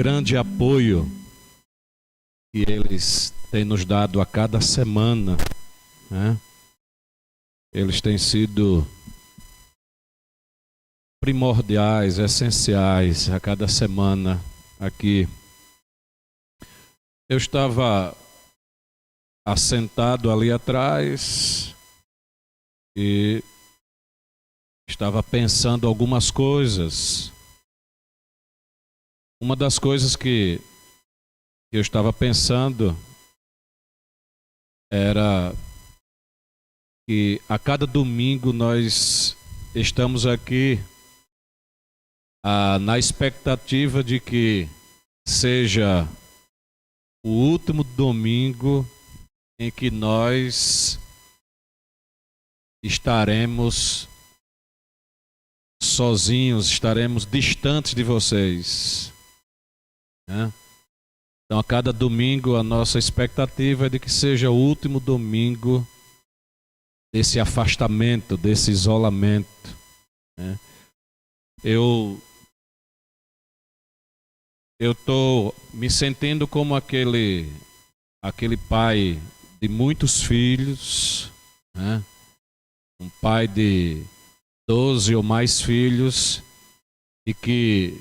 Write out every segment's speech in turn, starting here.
grande apoio que eles têm nos dado a cada semana, né? Eles têm sido primordiais, essenciais a cada semana aqui. Eu estava assentado ali atrás e estava pensando algumas coisas. Uma das coisas que eu estava pensando era que a cada domingo nós estamos aqui na expectativa de que seja o último domingo em que nós estaremos sozinhos, estaremos distantes de vocês, né? Então, a cada domingo, a nossa expectativa é de que seja o último domingo desse afastamento, desse isolamento, né? Eu estou me sentindo como aquele pai de muitos filhos, né? Um pai de 12 ou mais filhos, e que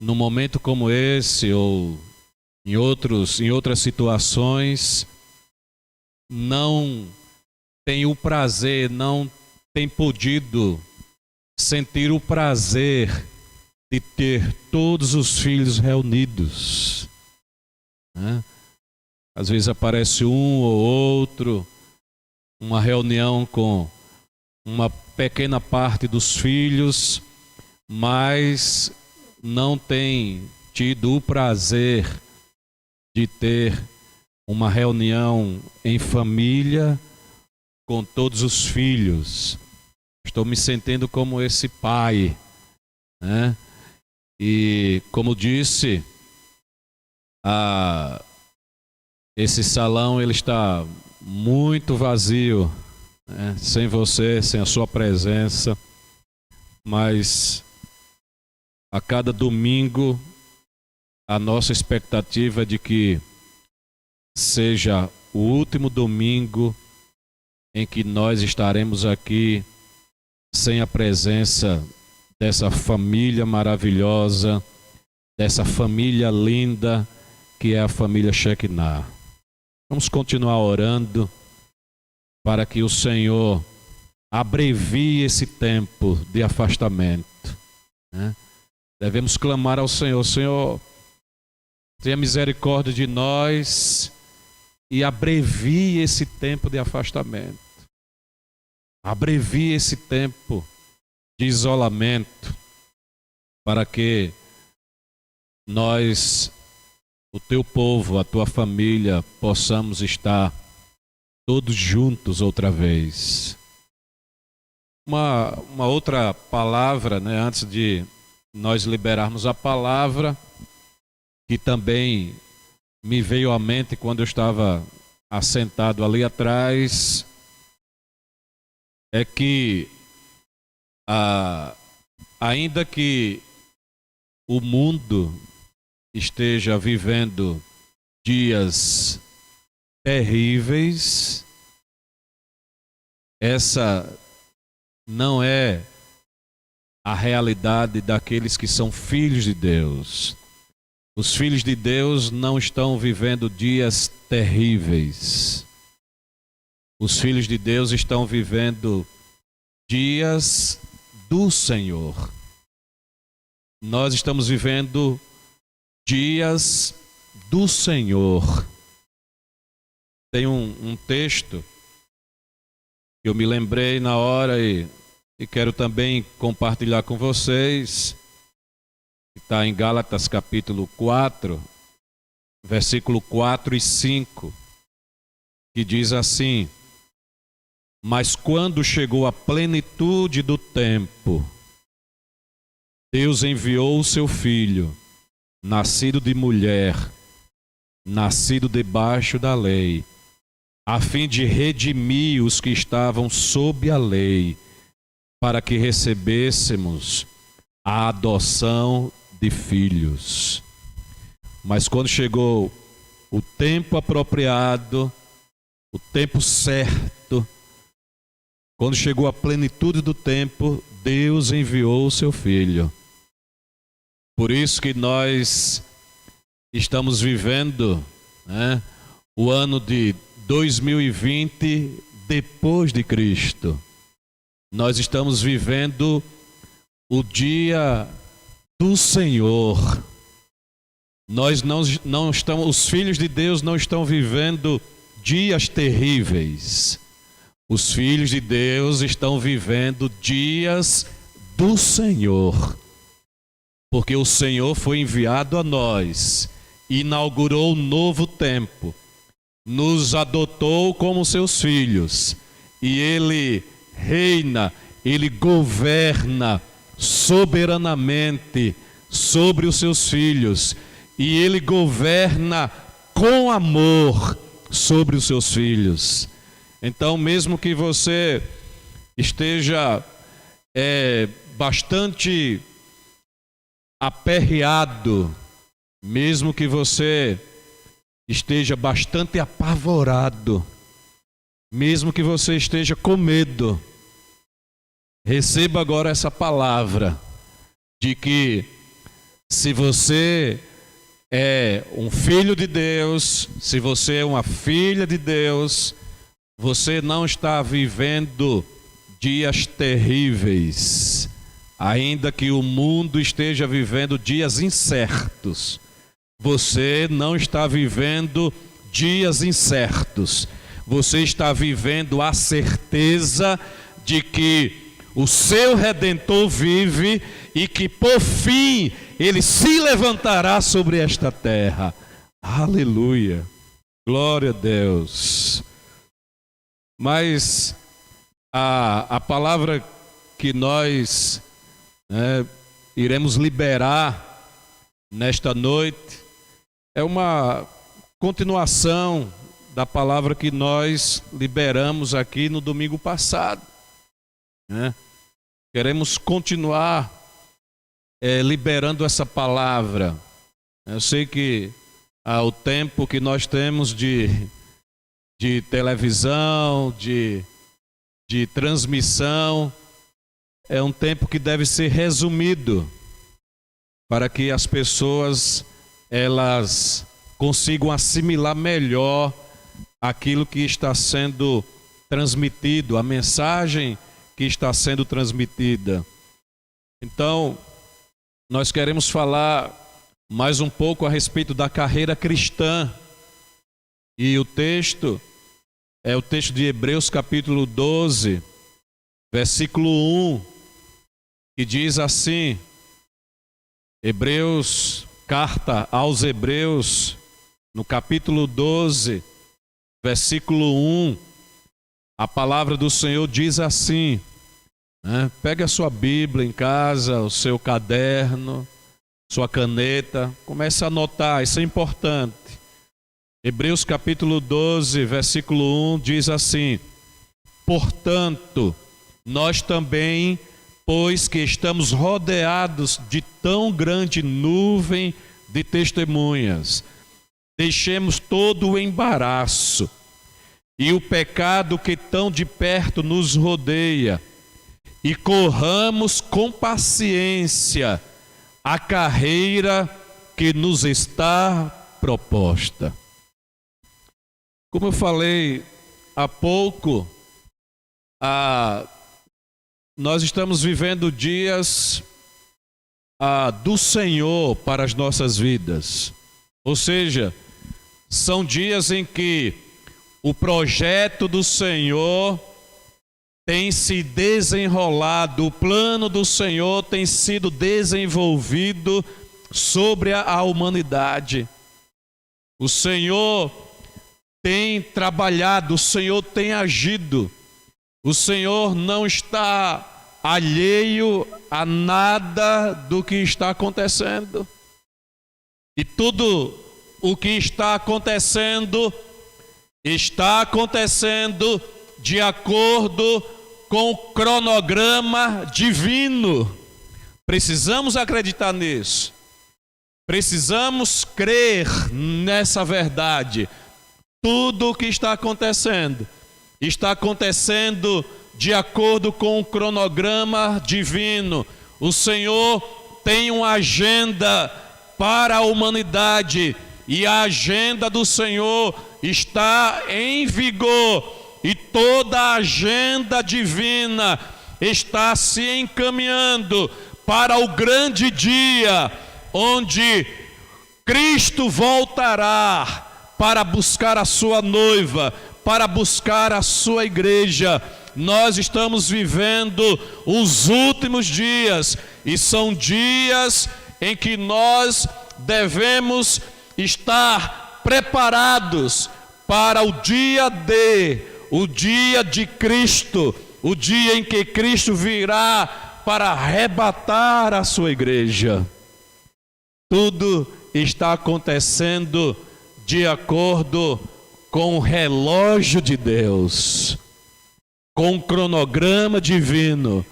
num momento como esse ou em outras situações não tem o prazer, não tem podido sentir o prazer de ter todos os filhos reunidos, né? Às vezes aparece um ou outro, uma reunião com uma pequena parte dos filhos, mas não tem tido o prazer de ter uma reunião em família com todos os filhos. Estou me sentindo como esse pai, né? E como disse, esse salão ele está muito vazio, né? Sem você, sem a sua presença, mas a cada domingo a nossa expectativa é de que seja o último domingo em que nós estaremos aqui sem a presença dessa família maravilhosa, dessa família linda que é a família Shekinah. Vamos continuar orando para que o Senhor abrevie esse tempo de afastamento, né? Devemos clamar ao Senhor: Senhor, tenha misericórdia de nós e abrevie esse tempo de afastamento. Abrevie esse tempo de isolamento, para que nós, o teu povo, a tua família, possamos estar todos juntos outra vez. Uma outra palavra, né, antes de nós liberarmos a palavra, que também me veio à mente quando eu estava assentado ali atrás, é que ainda que o mundo esteja vivendo dias terríveis, essa não é a realidade daqueles que são filhos de Deus. Os filhos de Deus não estão vivendo dias terríveis. Os filhos de Deus estão vivendo dias do Senhor. Nós estamos vivendo dias do Senhor. Tem um texto que eu me lembrei na hora e quero também compartilhar com vocês. Está em Gálatas capítulo 4, versículo 4 e 5, que diz assim: mas quando chegou a plenitude do tempo, Deus enviou o seu filho, nascido de mulher, nascido debaixo da lei, a fim de redimir os que estavam sob a lei, para que recebêssemos a adoção de filhos. Mas quando chegou o tempo apropriado, o tempo certo, quando chegou a plenitude do tempo, Deus enviou o seu Filho. Por isso que nós estamos vivendo, o ano de 2020 depois de Cristo. Nós estamos vivendo o dia do Senhor. Nós não estamos, os filhos de Deus não estão vivendo dias terríveis. Os filhos de Deus estão vivendo dias do Senhor. Porque o Senhor foi enviado a nós, inaugurou um novo tempo, nos adotou como seus filhos, e Ele reina, Ele governa soberanamente sobre os seus filhos, e Ele governa com amor sobre os seus filhos. Então, mesmo que você esteja bastante aperreado, mesmo que você esteja bastante apavorado, mesmo que você esteja com medo, receba agora essa palavra de que se você é um filho de Deus, se você é uma filha de Deus, você não está vivendo dias terríveis, ainda que o mundo esteja vivendo dias incertos. Você não está vivendo dias incertos. Você está vivendo a certeza de que o seu Redentor vive e que por fim Ele se levantará sobre esta terra. Aleluia! Glória a Deus! Mas a palavra que nós iremos liberar nesta noite é uma continuação da palavra que nós liberamos aqui no domingo passado. Queremos continuar liberando essa palavra. Eu sei que o tempo que nós temos de televisão, de transmissão, é um tempo que deve ser resumido para que as pessoas elas consigam assimilar melhor aquilo que está sendo transmitido, a mensagem que está sendo transmitida. Então, nós queremos falar mais um pouco a respeito da carreira cristã. E o texto é o texto de Hebreus capítulo 12, versículo 1, que diz assim, carta aos Hebreus, no capítulo 12, versículo 1, a palavra do Senhor diz assim, Pega a sua Bíblia em casa, o seu caderno, sua caneta, comece a anotar, isso é importante. Hebreus capítulo 12, versículo 1 diz assim: portanto, nós também, pois que estamos rodeados de tão grande nuvem de testemunhas, deixemos todo o embaraço e o pecado que tão de perto nos rodeia, e corramos com paciência a carreira que nos está proposta. Como eu falei há pouco, nós estamos vivendo dias do Senhor para as nossas vidas. Ou seja, são dias em que o projeto do Senhor tem se desenrolado, o plano do Senhor tem sido desenvolvido sobre a humanidade. O Senhor tem trabalhado, o Senhor tem agido. O Senhor não está alheio a nada do que está acontecendo. E tudo o que está acontecendo de acordo com o cronograma divino. Precisamos acreditar nisso. Precisamos crer nessa verdade. Tudo o que está acontecendo de acordo com o cronograma divino. O Senhor tem uma agenda para a humanidade e a agenda do Senhor está em vigor. E toda a agenda divina está se encaminhando para o grande dia, onde Cristo voltará para buscar a sua noiva, para buscar a sua igreja. Nós estamos vivendo os últimos dias, e são dias em que nós devemos estar preparados para o dia de Cristo, o dia em que Cristo virá para arrebatar a sua igreja. Tudo está acontecendo de acordo com o relógio de Deus, com o cronograma divino,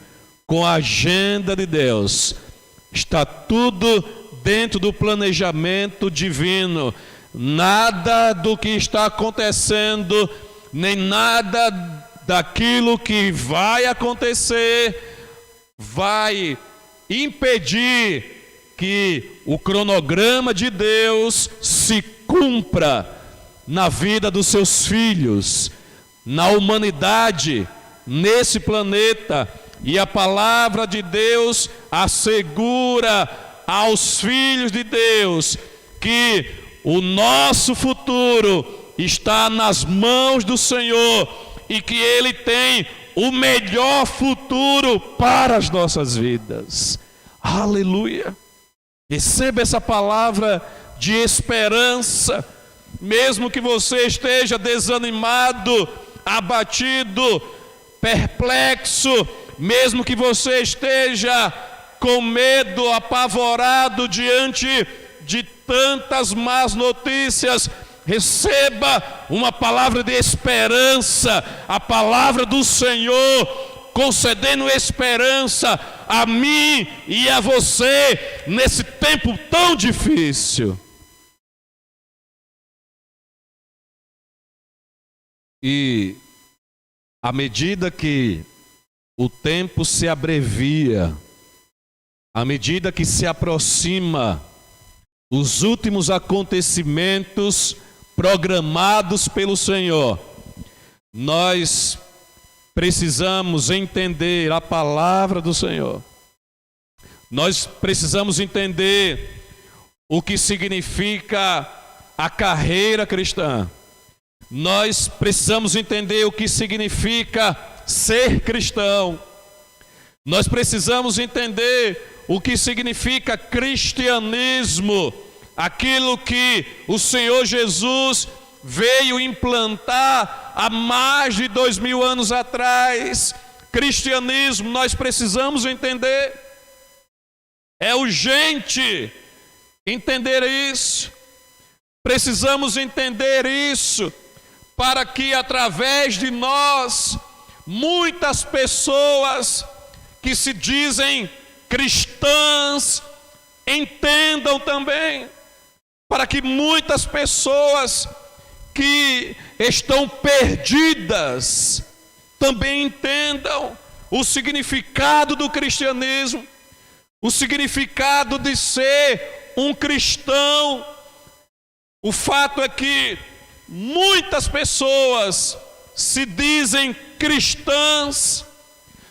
com a agenda de Deus. Está tudo dentro do planejamento divino. Nada do que está acontecendo, nem nada daquilo que vai acontecer, vai impedir que o cronograma de Deus se cumpra na vida dos seus filhos, na humanidade, nesse planeta. E a palavra de Deus assegura aos filhos de Deus que o nosso futuro está nas mãos do Senhor e que Ele tem o melhor futuro para as nossas vidas. Aleluia! Receba essa palavra de esperança, mesmo que você esteja desanimado, abatido, perplexo, mesmo que você esteja com medo, apavorado diante de tantas más notícias, receba uma palavra de esperança, a palavra do Senhor, concedendo esperança a mim e a você nesse tempo tão difícil. E à medida que o tempo se abrevia, à medida que se aproxima os últimos acontecimentos programados pelo Senhor, nós precisamos entender a palavra do Senhor. Nós precisamos entender o que significa a carreira cristã. Nós precisamos entender o que significa ser cristão. Nós precisamos entender o que significa cristianismo, aquilo que o Senhor Jesus veio implantar há mais de 2000 anos atrás. Cristianismo, nós precisamos entender. É urgente entender isso. Precisamos entender isso para que através de nós, muitas pessoas que se dizem cristãs entendam também, para que muitas pessoas que estão perdidas também entendam o significado do cristianismo, o significado de ser um cristão. O fato é que muitas pessoas se dizem cristãs,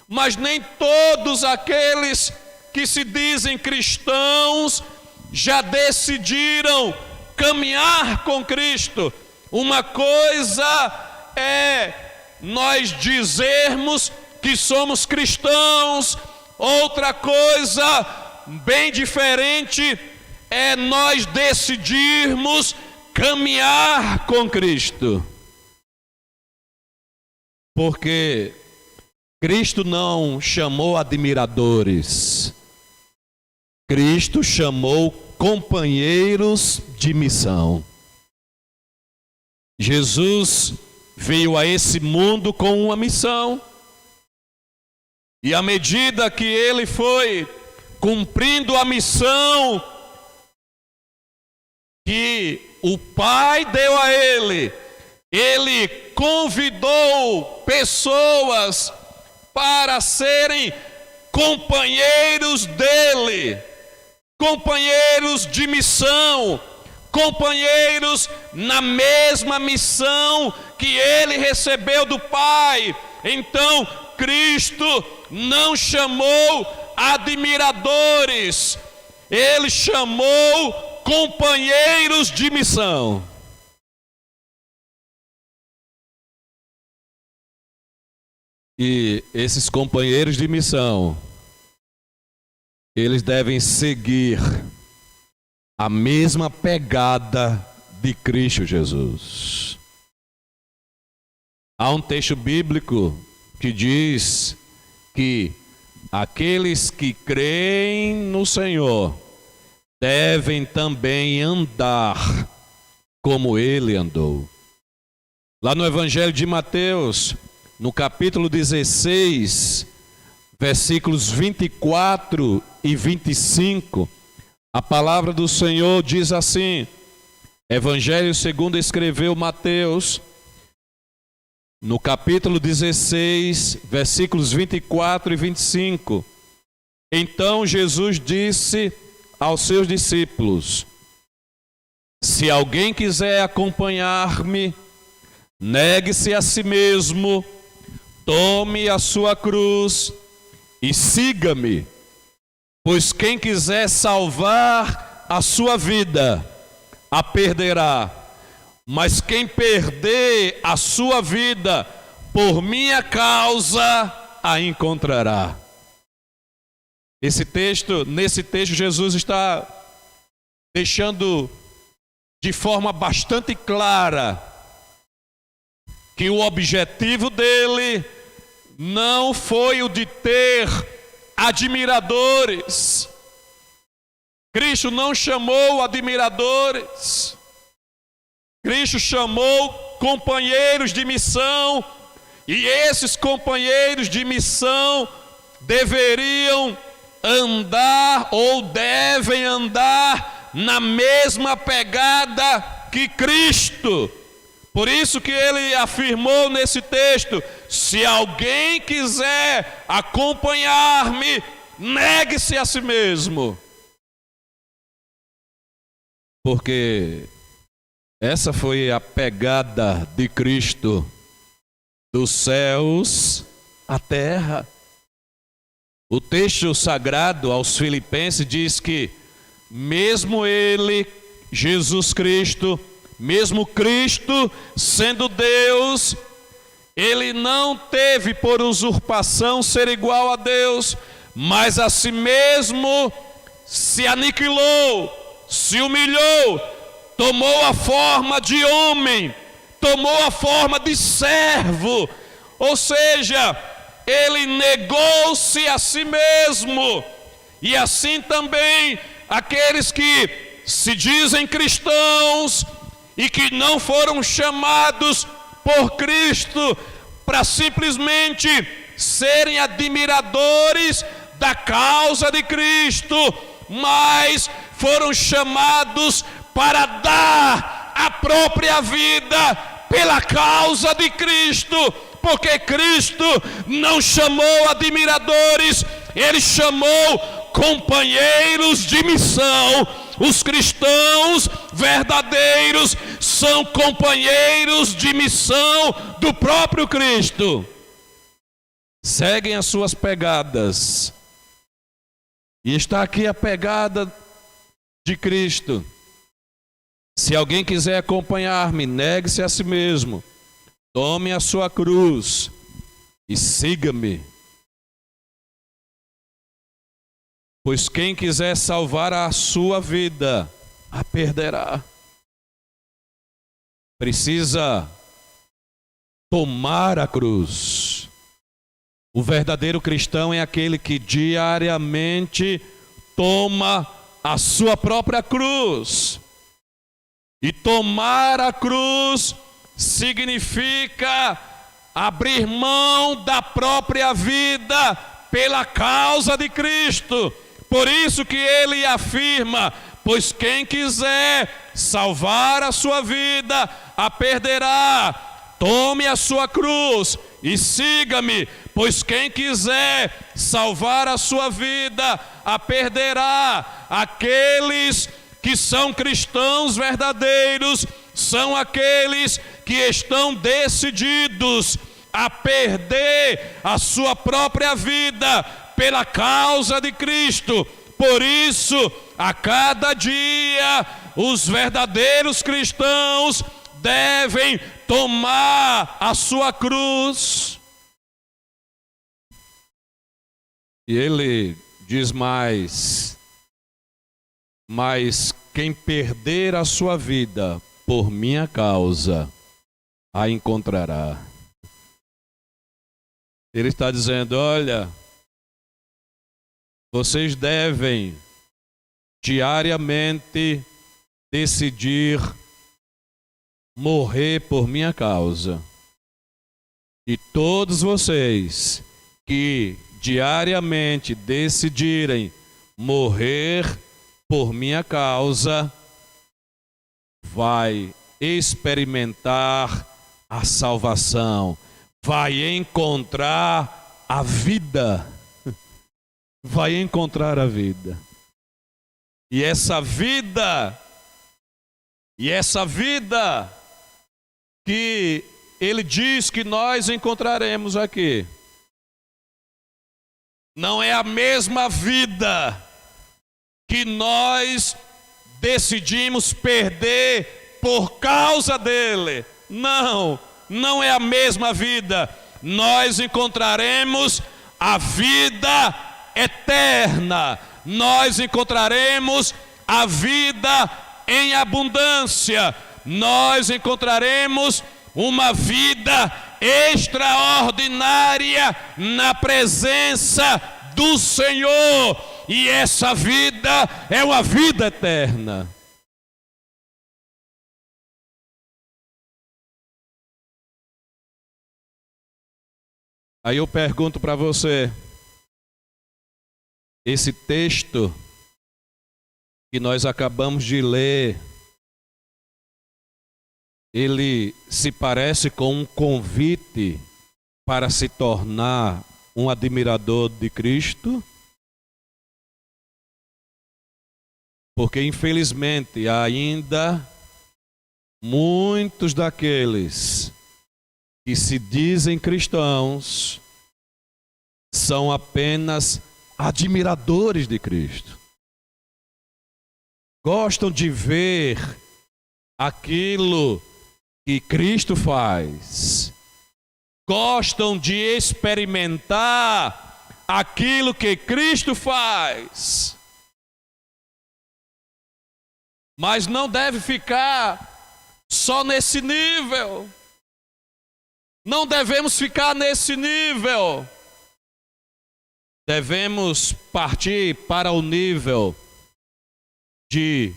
mas nem todos aqueles que se dizem cristãos já decidiram caminhar com Cristo. Uma coisa é nós dizermos que somos cristãos, outra coisa bem diferente é nós decidirmos caminhar com Cristo. Porque Cristo não chamou admiradores, Cristo chamou companheiros de missão. Jesus veio a esse mundo com uma missão, e à medida que ele foi cumprindo a missão, que o Pai deu a ele, ele convidou pessoas para serem companheiros dele, companheiros de missão, companheiros na mesma missão que ele recebeu do Pai. Então, Cristo não chamou admiradores, ele chamou companheiros de missão. E esses companheiros de missão, eles devem seguir a mesma pegada de Cristo Jesus. Há um texto bíblico que diz que aqueles que creem no Senhor devem também andar como ele andou. Lá no Evangelho de Mateus, no capítulo 16, versículos 24 e 25, a palavra do Senhor diz assim, Evangelho segundo escreveu Mateus, no capítulo 16, versículos 24 e 25. Então Jesus disse aos seus discípulos: se alguém quiser acompanhar-me, negue-se a si mesmo, tome a sua cruz e siga-me. Pois quem quiser salvar a sua vida, a perderá. Mas quem perder a sua vida por minha causa, a encontrará. Nesse texto, Jesus está deixando de forma bastante clara que o objetivo dele não foi o de ter admiradores. Cristo não chamou admiradores. Cristo chamou companheiros de missão, e esses companheiros de missão deveriam andar ou devem andar na mesma pegada que Cristo. Por isso que ele afirmou nesse texto: se alguém quiser acompanhar-me, negue-se a si mesmo. Porque essa foi a pegada de Cristo, dos céus à terra. O texto sagrado aos Filipenses diz que mesmo ele, Jesus Cristo, mesmo Cristo sendo Deus, ele não teve por usurpação ser igual a Deus, mas a si mesmo se aniquilou, se humilhou, tomou a forma de homem, tomou a forma de servo, ou seja, ele negou-se a si mesmo. E assim também aqueles que se dizem cristãos e que não foram chamados por Cristo para simplesmente serem admiradores da causa de Cristo, mas foram chamados para dar a própria vida pela causa de Cristo, porque Cristo não chamou admiradores, ele chamou companheiros de missão. Os cristãos verdadeiros são companheiros de missão do próprio Cristo. Seguem as suas pegadas. E está aqui a pegada de Cristo. Se alguém quiser acompanhar-me, negue-se a si mesmo, tome a sua cruz e siga-me. Pois quem quiser salvar a sua vida, a perderá. Precisa tomar a cruz. O verdadeiro cristão é aquele que diariamente toma a sua própria cruz. E tomar a cruz significa abrir mão da própria vida pela causa de Cristo. Por isso que ele afirma: pois quem quiser salvar a sua vida, a perderá. Tome a sua cruz e siga-me, pois quem quiser salvar a sua vida, a perderá. Aqueles que são cristãos verdadeiros são aqueles que estão decididos a perder a sua própria vida pela causa de Cristo. Por isso, a cada dia, os verdadeiros cristãos devem tomar a sua cruz. E ele diz mais: mas quem perder a sua vida por minha causa, a encontrará. Ele está dizendo: olha, vocês devem diariamente decidir morrer por minha causa. E todos vocês que diariamente decidirem morrer por minha causa, vai experimentar a salvação, vai encontrar a vida. Vai encontrar a vida. E essa vida que ele diz que nós encontraremos aqui, não é a mesma vida que nós decidimos perder por causa dele. Não, não é a mesma vida. Nós encontraremos a vida eterna. Nós encontraremos a vida em abundância. Nós encontraremos uma vida extraordinária na presença do Senhor. E essa vida é uma vida eterna. Aí eu pergunto para você, esse texto que nós acabamos de ler, ele se parece com um convite para se tornar um admirador de Cristo? Porque infelizmente ainda muitos daqueles que se dizem cristãos são apenas admiradores de Cristo. Gostam de ver aquilo que Cristo faz. Gostam de experimentar aquilo que Cristo faz. Mas não deve ficar só nesse nível. Não devemos ficar nesse nível. Devemos partir para o nível de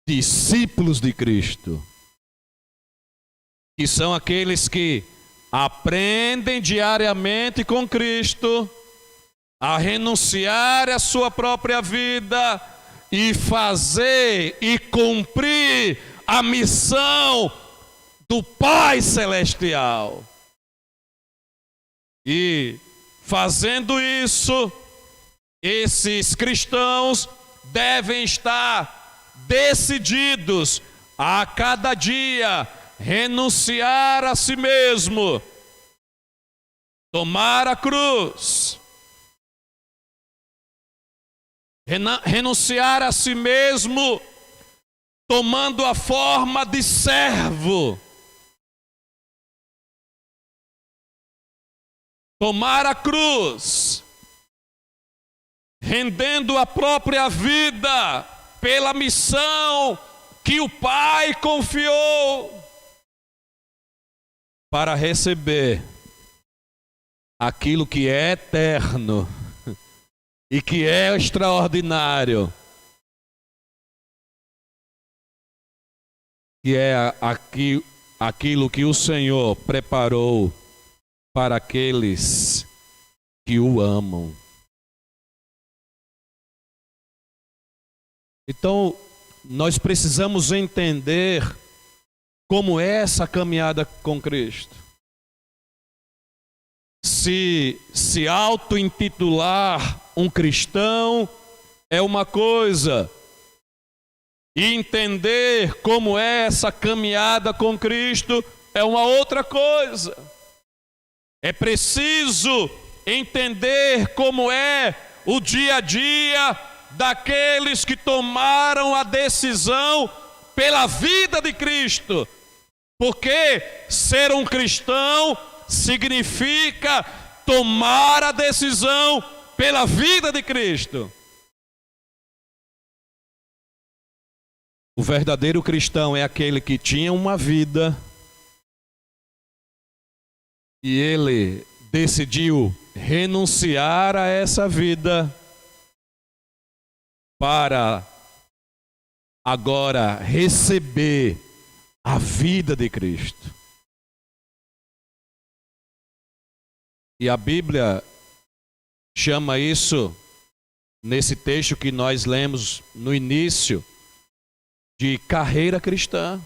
discípulos de Cristo, que são aqueles que aprendem diariamente com Cristo a renunciar à sua própria vida e fazer e cumprir a missão do Pai Celestial. E fazendo isso, esses cristãos devem estar decididos a cada dia renunciar a si mesmo, tomar a cruz, renunciar a si mesmo, tomando a forma de servo, tomar a cruz, rendendo a própria vida pela missão que o Pai confiou, para receber aquilo que é eterno e que é extraordinário, que é aquilo que o Senhor preparou para aqueles que o amam. Então, nós precisamos entender como é essa caminhada com Cristo. Se auto-intitular um cristão é uma coisa, e entender como é essa caminhada com Cristo é uma outra coisa. É preciso entender como é o dia a dia daqueles que tomaram a decisão pela vida de Cristo. Porque ser um cristão significa tomar a decisão pela vida de Cristo. O verdadeiro cristão é aquele que tinha uma vida e ele decidiu renunciar a essa vida para agora receber a vida de Cristo. E a Bíblia chama isso, nesse texto que nós lemos no início, de carreira cristã.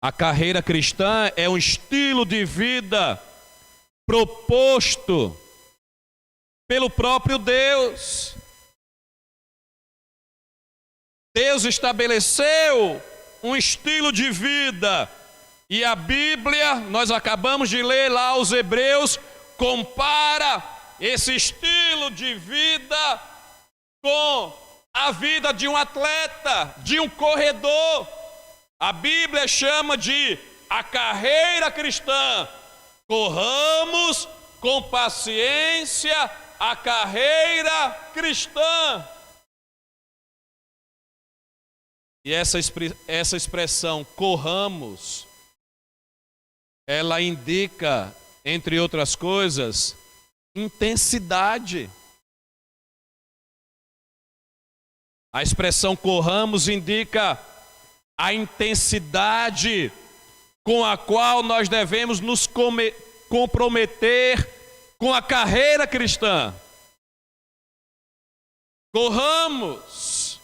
A carreira cristã é um estilo de vida proposto pelo próprio Deus. Deus estabeleceu um estilo de vida e a Bíblia, nós acabamos de ler lá aos Hebreus, compara esse estilo de vida com a vida de um atleta, de um corredor. A Bíblia chama de a carreira cristã. Corramos com paciência a carreira cristã. E essa expressão corramos, ela indica, entre outras coisas, intensidade. A expressão corramos indica a intensidade com a qual nós devemos nos comprometer com a carreira cristã. Corramos.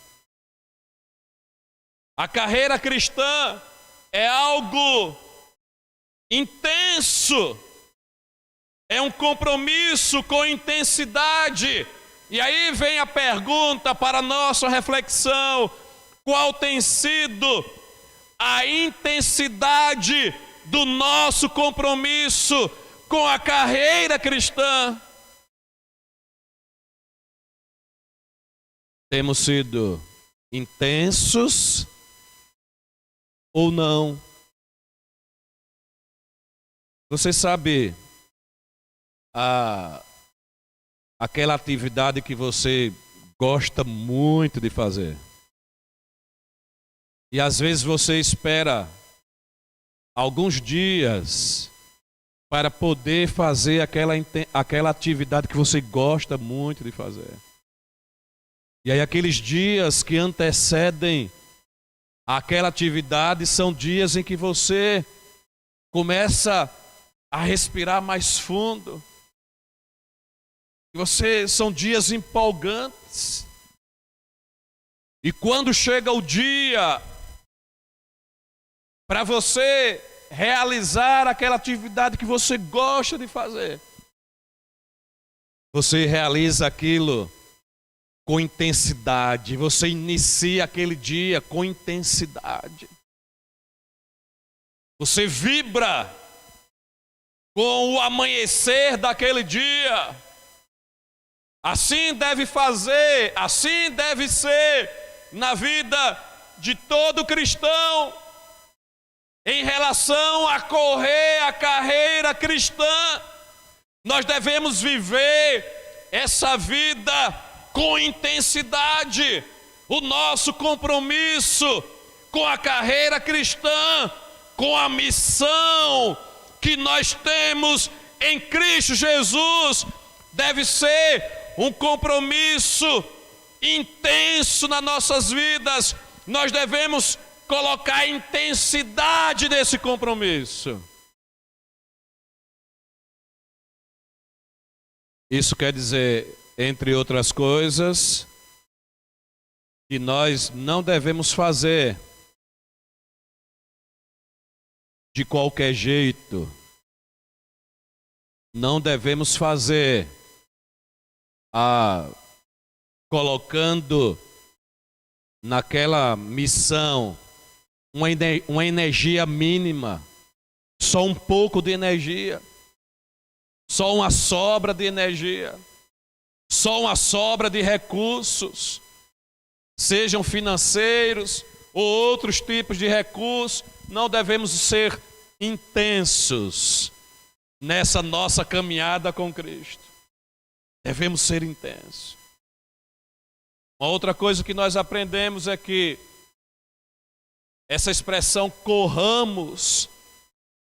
A carreira cristã é algo intenso, é um compromisso com intensidade. E aí vem a pergunta para a nossa reflexão: qual tem sido a intensidade do nosso compromisso com a carreira cristã? Temos sido intensos ou não? Você sabe aquela atividade que você gosta muito de fazer? E às vezes você espera alguns dias para poder fazer aquela atividade que você gosta muito de fazer. E aí aqueles dias que antecedem aquela atividade são dias em que você começa a respirar mais fundo. São dias empolgantes. E quando chega o dia para você realizar aquela atividade que você gosta de fazer, você realiza aquilo com intensidade, você inicia aquele dia com intensidade. Você vibra com o amanhecer daquele dia. Assim deve fazer, assim deve ser na vida de todo cristão em relação a correr a carreira cristã. Nós devemos viver essa vida com intensidade. O nosso compromisso com a carreira cristã, com a missão que nós temos em Cristo Jesus, deve ser um compromisso intenso nas nossas vidas. Nós devemos colocar a intensidade desse compromisso. Isso quer dizer, entre outras coisas, que nós não devemos fazer de qualquer jeito. Não devemos fazer colocando naquela missão uma energia mínima, só um pouco de energia, só uma sobra de energia, só uma sobra de recursos, sejam financeiros ou outros tipos de recursos. Não devemos ser intensos nessa nossa caminhada com Cristo. Devemos ser intensos. Uma outra coisa que nós aprendemos é que essa expressão corramos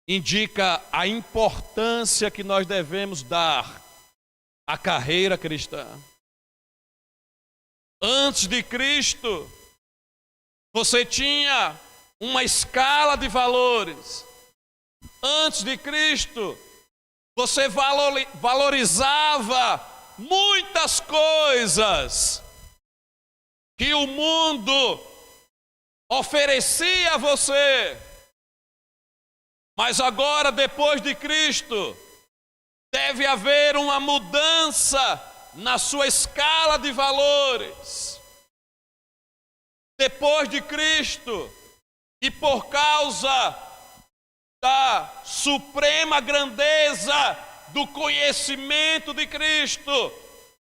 indica a importância que nós devemos dar à carreira cristã. Antes de Cristo, você tinha uma escala de valores. Antes de Cristo, você valorizava muitas coisas que o mundo oferecia a você. Mas agora, depois de Cristo, deve haver uma mudança na sua escala de valores. Depois de Cristo, e por causa da suprema grandeza do conhecimento de Cristo,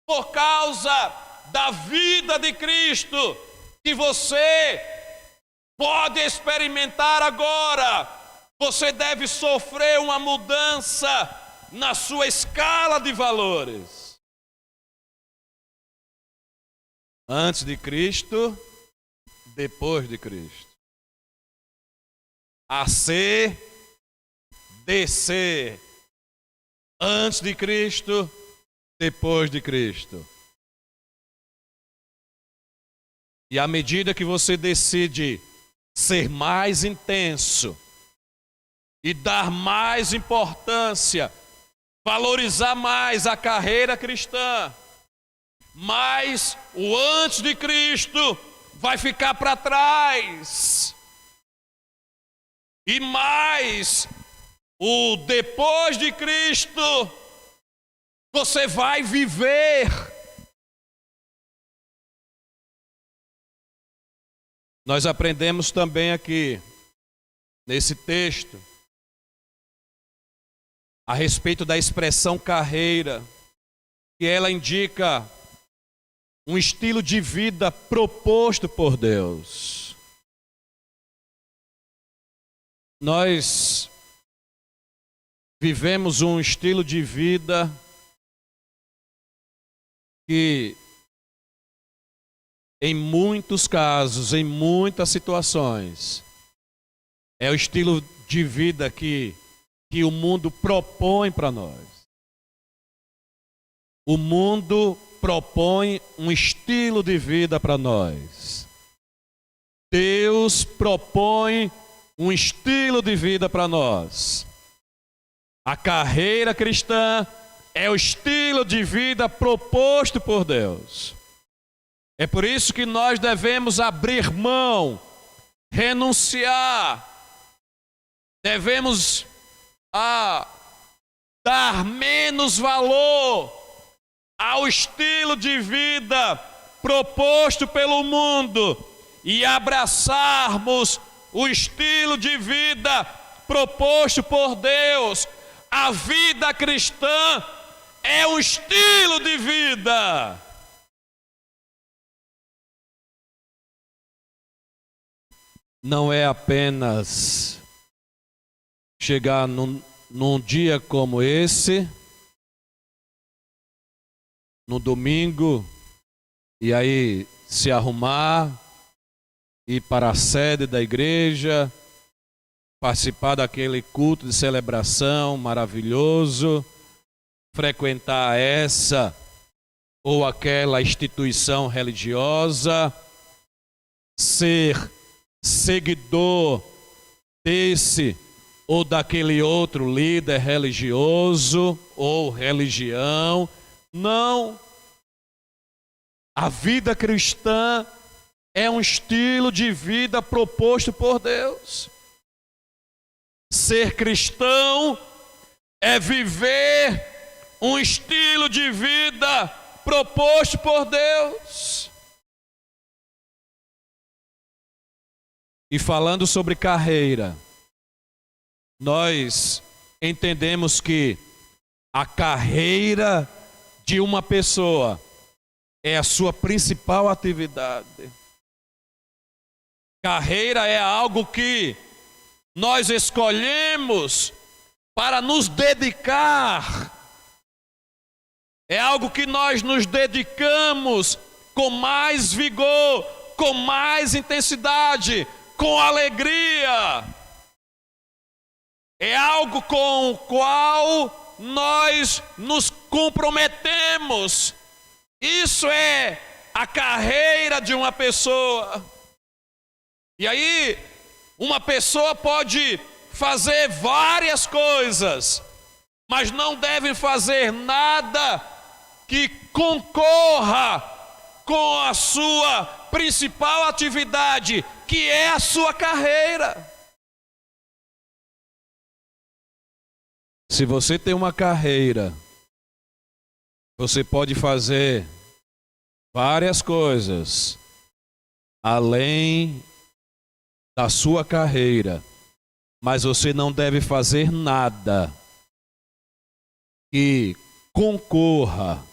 por causa da vida de Cristo, que você pode experimentar agora, você deve sofrer uma mudança na sua escala de valores. Antes de Cristo, depois de Cristo. A C, descer. Antes de Cristo, depois de Cristo. E à medida que você decide ser mais intenso e dar mais importância, valorizar mais a carreira cristã, mais o antes de Cristo vai ficar para trás. E mais o depois de Cristo você vai viver. Nós aprendemos também aqui, nesse texto, a respeito da expressão carreira, que ela indica um estilo de vida proposto por Deus. Nós vivemos um estilo de vida que, em muitos casos, em muitas situações, é o estilo de vida que o mundo propõe para nós. O mundo propõe um estilo de vida para nós. Deus propõe um estilo de vida para nós. A carreira cristã é o estilo de vida proposto por Deus. É por isso que nós devemos abrir mão, renunciar, devemos dar menos valor ao estilo de vida proposto pelo mundo e abraçarmos o estilo de vida proposto por Deus. A vida cristã é um estilo de vida. Não é apenas chegar num dia como esse, no domingo, e aí se arrumar, ir para a sede da igreja, participar daquele culto de celebração maravilhoso, frequentar essa ou aquela instituição religiosa, ser seguidor desse ou daquele outro líder religioso ou religião. Não. A vida cristã é um estilo de vida proposto por Deus. Ser cristão é viver um estilo de vida proposto por Deus. E falando sobre carreira, nós entendemos que a carreira de uma pessoa é a sua principal atividade. Carreira é algo que nós escolhemos para nos dedicar. É algo que nós nos dedicamos com mais vigor, com mais intensidade, com alegria. É algo com o qual nós nos comprometemos. Isso é a carreira de uma pessoa. E aí, uma pessoa pode fazer várias coisas, mas não deve fazer nada que concorra com a sua principal atividade, que é a sua carreira. Se você tem uma carreira, você pode fazer várias coisas além da sua carreira, mas você não deve fazer nada que concorra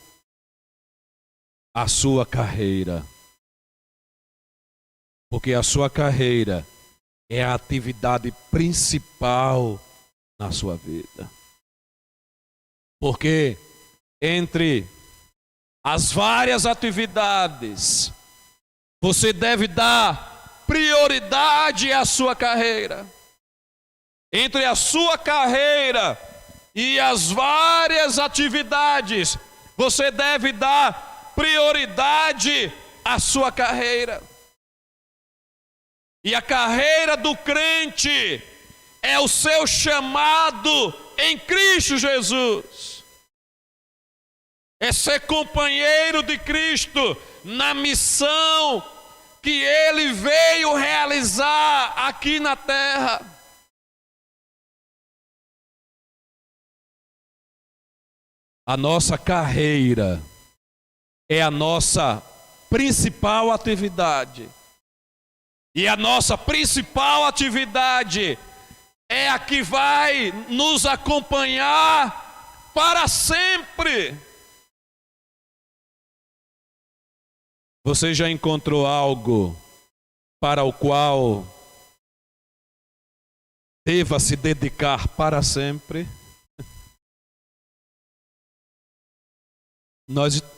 à sua carreira, porque a sua carreira é a atividade principal na sua vida. Porque entre as várias atividades, você deve dar prioridade à sua carreira. Entre a sua carreira e as várias atividades, você deve dar prioridade à sua carreira. E a carreira do crente é o seu chamado em Cristo Jesus. É ser companheiro de Cristo na missão que Ele veio realizar aqui na terra. A nossa carreira é a nossa principal atividade. E a nossa principal atividade é a que vai nos acompanhar para sempre. Você já encontrou algo para o qual deva se dedicar para sempre?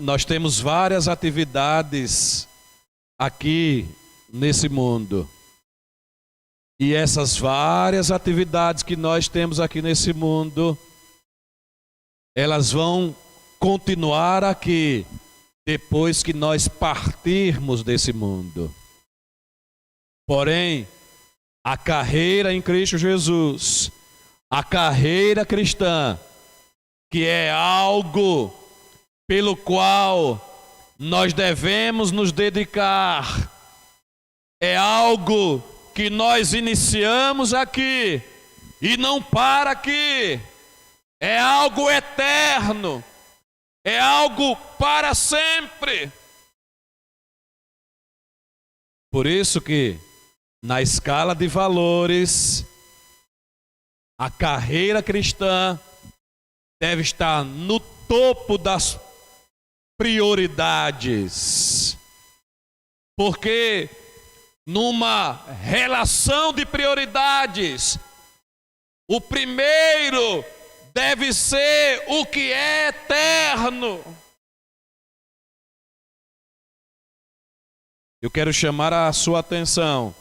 Nós temos várias atividades aqui nesse mundo. E essas várias atividades que nós temos aqui nesse mundo, elas vão continuar aqui depois que nós partirmos desse mundo. Porém, a carreira em Cristo Jesus, a carreira cristã, que é algo pelo qual nós devemos nos dedicar, é algo que nós iniciamos aqui e não para aqui, é algo eterno, é algo para sempre. Por isso que na escala de valores, a carreira cristã deve estar no topo das prioridades. Porque numa relação de prioridades, o primeiro deve ser o que é eterno. Eu quero chamar a sua atenção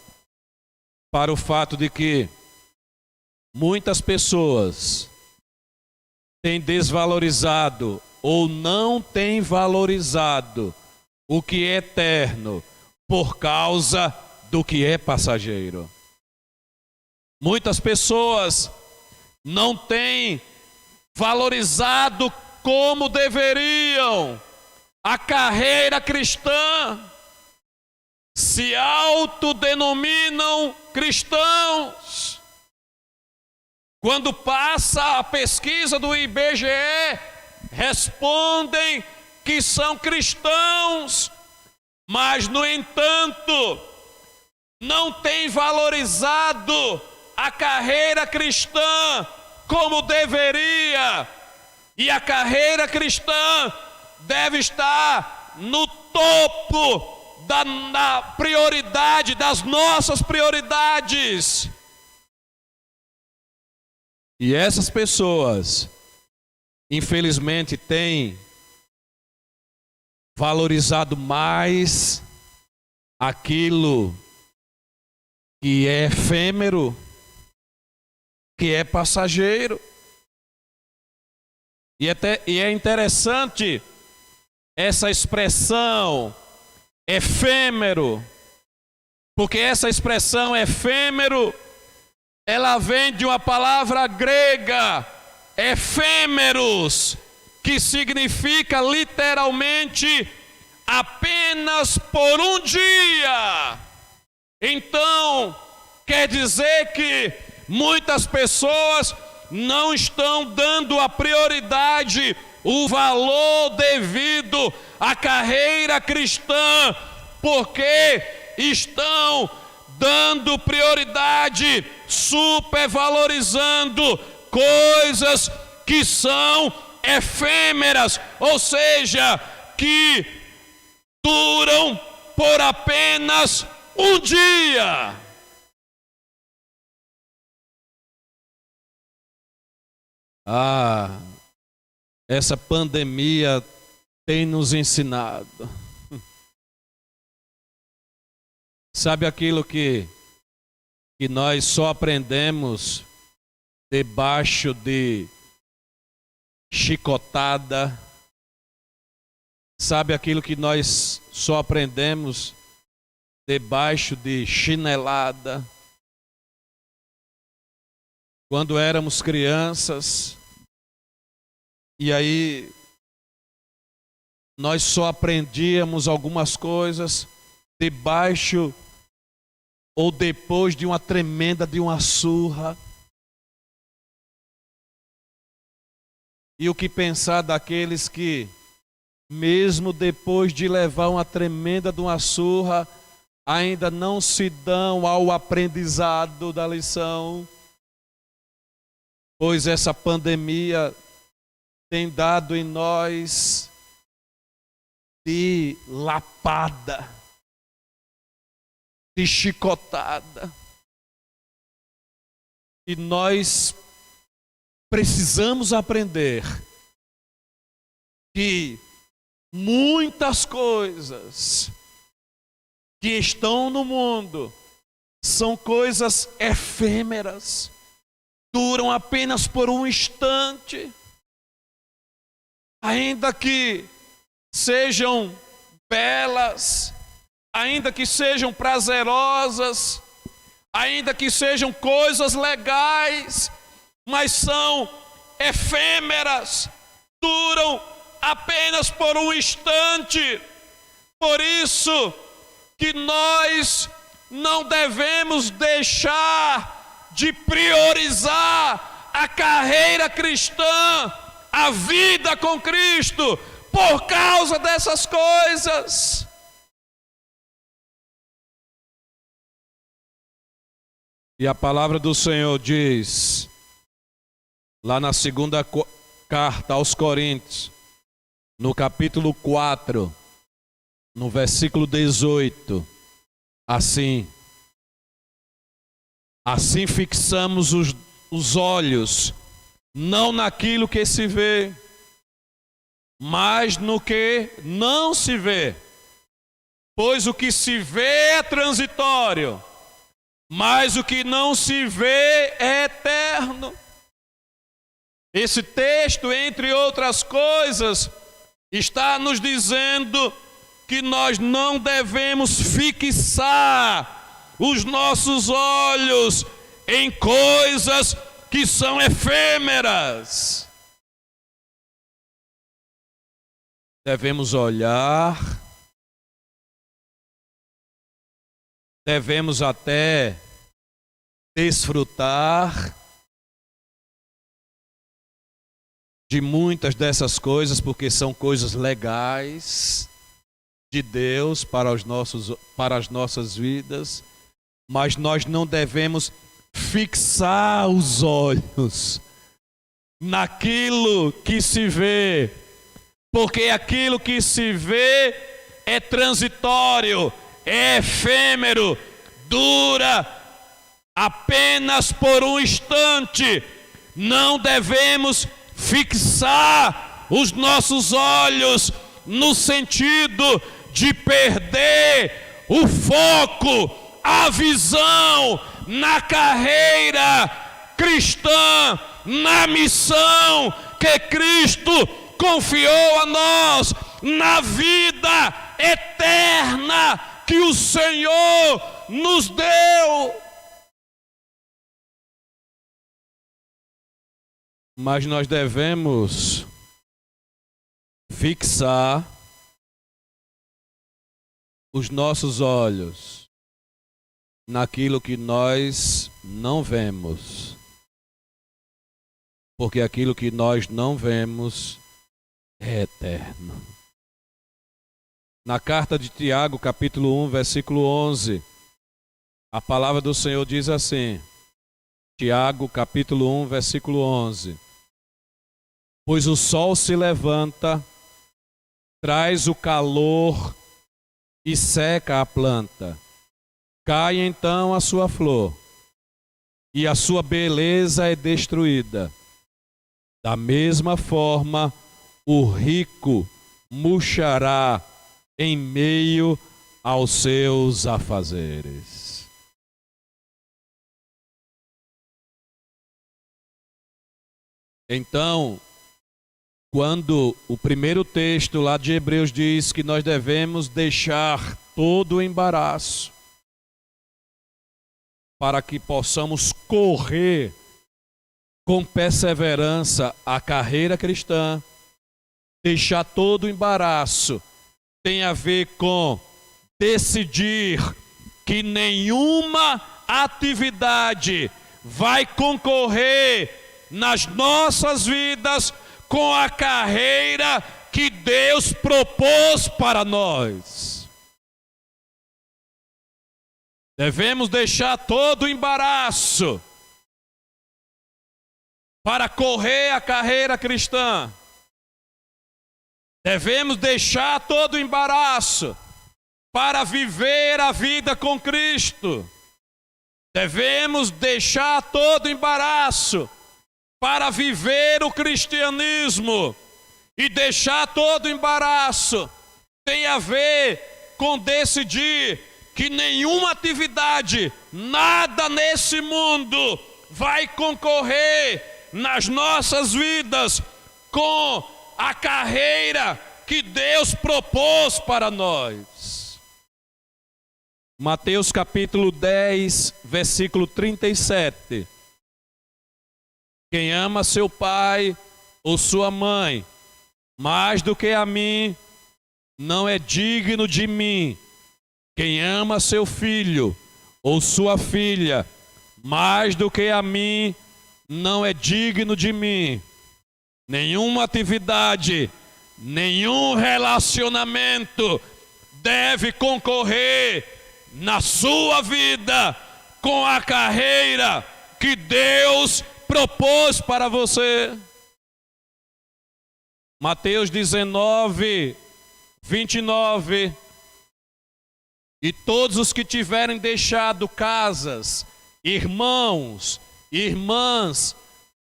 para o fato de que muitas pessoas têm desvalorizado ou não têm valorizado o que é eterno por causa do que é passageiro. Muitas pessoas não têm valorizado como deveriam a carreira cristã. se autodenominam cristãos. Quando passa a pesquisa do IBGE, respondem que são cristãos, mas, no entanto, não têm valorizado a carreira cristã como deveria. E a carreira cristã deve estar no topo da prioridade, das nossas prioridades. E essas pessoas, infelizmente, têm valorizado mais aquilo que é efêmero, que é passageiro. E é interessante essa expressão efêmero, porque essa expressão efêmero, ela vem de uma palavra grega, efêmeros, que significa literalmente apenas por um dia. Então, quer dizer que muitas pessoas não estão dando a prioridade, o valor devido à carreira cristã, porque estão dando prioridade, supervalorizando coisas que são efêmeras, ou seja, que duram por apenas um dia. Essa pandemia tem nos ensinado. Sabe aquilo que nós só aprendemos debaixo de chicotada? Sabe aquilo que nós só aprendemos debaixo de chinelada? Quando éramos crianças, e aí nós só aprendíamos algumas coisas debaixo ou depois de uma tremenda de uma surra. E o que pensar daqueles que, mesmo depois de levar uma tremenda de uma surra, ainda não se dão ao aprendizado da lição? Pois essa pandemia tem dado em nós de lapada, de chicotada. E nós precisamos aprender que muitas coisas que estão no mundo são coisas efêmeras, duram apenas por um instante, ainda que sejam belas, ainda que sejam prazerosas, ainda que sejam coisas legais, mas são efêmeras, duram apenas por um instante. Por isso que nós não devemos deixar de priorizar a carreira cristã, a vida com Cristo, por causa dessas coisas. E a palavra do Senhor diz, lá na segunda carta aos Coríntios, no capítulo 4, no versículo 18, assim fixamos os olhos, não naquilo que se vê, mas no que não se vê. Pois o que se vê é transitório, mas o que não se vê é eterno. Esse texto, entre outras coisas, está nos dizendo que nós não devemos fixar os nossos olhos em coisas que são efêmeras. Devemos olhar devemos até desfrutar de muitas dessas coisas, porque são coisas legais de Deus para as nossas vidas, mas nós não devemos fixar os olhos naquilo que se vê, porque aquilo que se vê é transitório, é efêmero, dura apenas por um instante. Não devemos fixar os nossos olhos no sentido de perder o foco, a visão na carreira cristã, na missão que Cristo confiou a nós, na vida eterna que o Senhor nos deu. Mas nós devemos fixar os nossos olhos naquilo que nós não vemos, porque aquilo que nós não vemos é eterno. Na carta de Tiago, capítulo 1, versículo 11, a palavra do Senhor diz assim, Tiago, capítulo 1, versículo 11. Pois o sol se levanta, traz o calor e seca a planta. Cai então a sua flor, e a sua beleza é destruída. Da mesma forma, o rico murchará em meio aos seus afazeres. Então, quando o primeiro texto lá de Hebreus diz que nós devemos deixar todo o embaraço para que possamos correr com perseverança a carreira cristã, deixar todo o embaraço tem a ver com decidir que nenhuma atividade vai concorrer nas nossas vidas com a carreira que Deus propôs para nós. Devemos deixar todo o embaraço para correr a carreira cristã. Devemos deixar todo o embaraço para viver a vida com Cristo. Devemos deixar todo o embaraço para viver o cristianismo, e deixar todo o embaraço tem a ver com decidir que nenhuma atividade, nada nesse mundo vai concorrer nas nossas vidas com a carreira que Deus propôs para nós. Mateus capítulo 10, versículo 37. Quem ama seu pai ou sua mãe mais do que a mim, não é digno de mim. Quem ama seu filho ou sua filha mais do que a mim, não é digno de mim. Nenhuma atividade, nenhum relacionamento deve concorrer na sua vida com a carreira que Deus propôs para você. Mateus 19, 29. E todos os que tiverem deixado casas, irmãos, irmãs,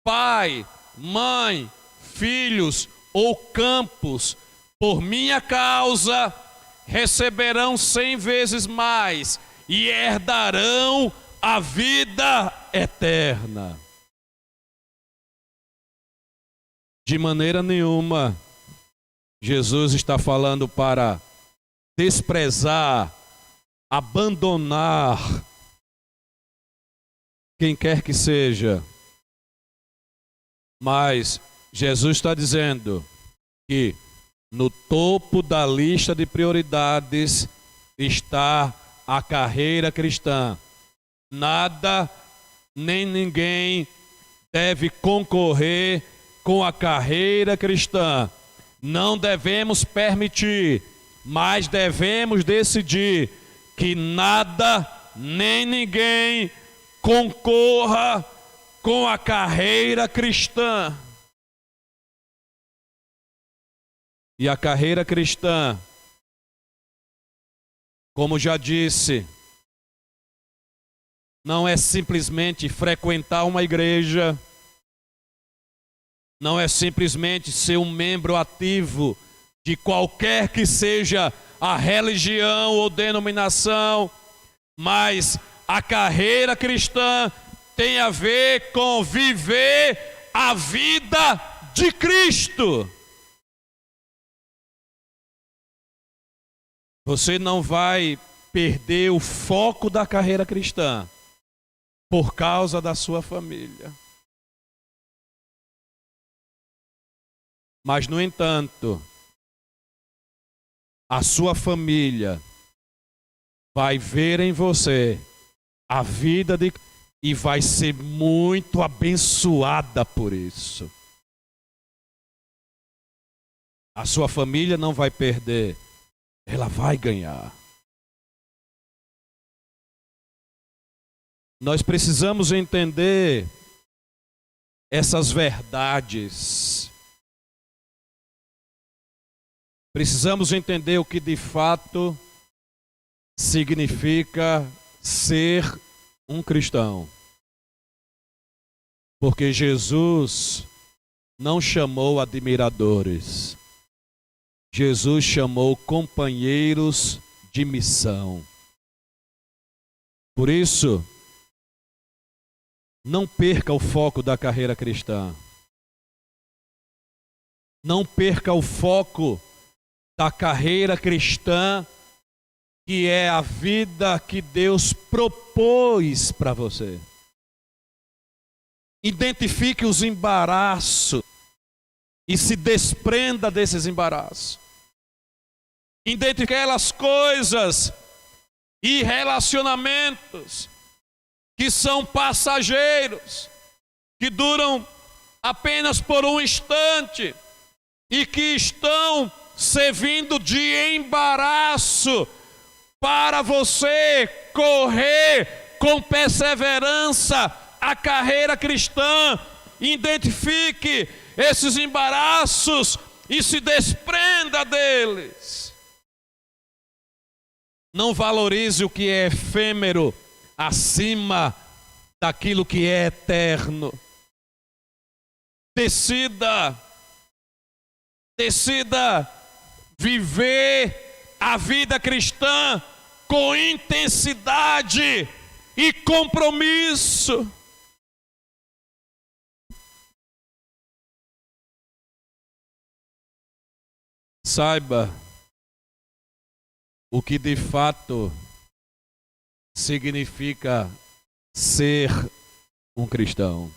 pai, mãe, filhos ou campos, por minha causa, receberão 100 vezes mais e herdarão a vida eterna. De maneira nenhuma, Jesus está falando para desprezar, abandonar quem quer que seja. Mas Jesus está dizendo que no topo da lista de prioridades está a carreira cristã. Nada nem ninguém deve concorrer com a carreira cristã. Não devemos permitir, mas devemos decidir que nada nem ninguém concorra com a carreira cristã. E a carreira cristã, como já disse, não é simplesmente frequentar uma igreja, não é simplesmente ser um membro ativo de qualquer que seja a religião ou denominação, mas a carreira cristã tem a ver com viver a vida de Cristo. Você não vai perder o foco da carreira cristã por causa da sua família. Mas, no entanto, a sua família vai ver em você a vida de e vai ser muito abençoada por isso. A sua família não vai perder, ela vai ganhar. Nós precisamos entender essas verdades. Precisamos entender o que de fato significa ser um cristão. Porque Jesus não chamou admiradores. Jesus chamou companheiros de missão. Por isso, não perca o foco da carreira cristã. Não perca o foco da carreira cristã, que é a vida que Deus propôs para você. Identifique os embaraços e se desprenda desses embaraços. Identifique aquelas coisas e relacionamentos que são passageiros, que duram apenas por um instante e que estão servindo de embaraço para você correr com perseverança a carreira cristã. Identifique esses embaraços e se desprenda deles. Não valorize o que é efêmero acima daquilo que é eterno. Decida viver a vida cristã com intensidade e compromisso. Saiba o que de fato significa ser um cristão.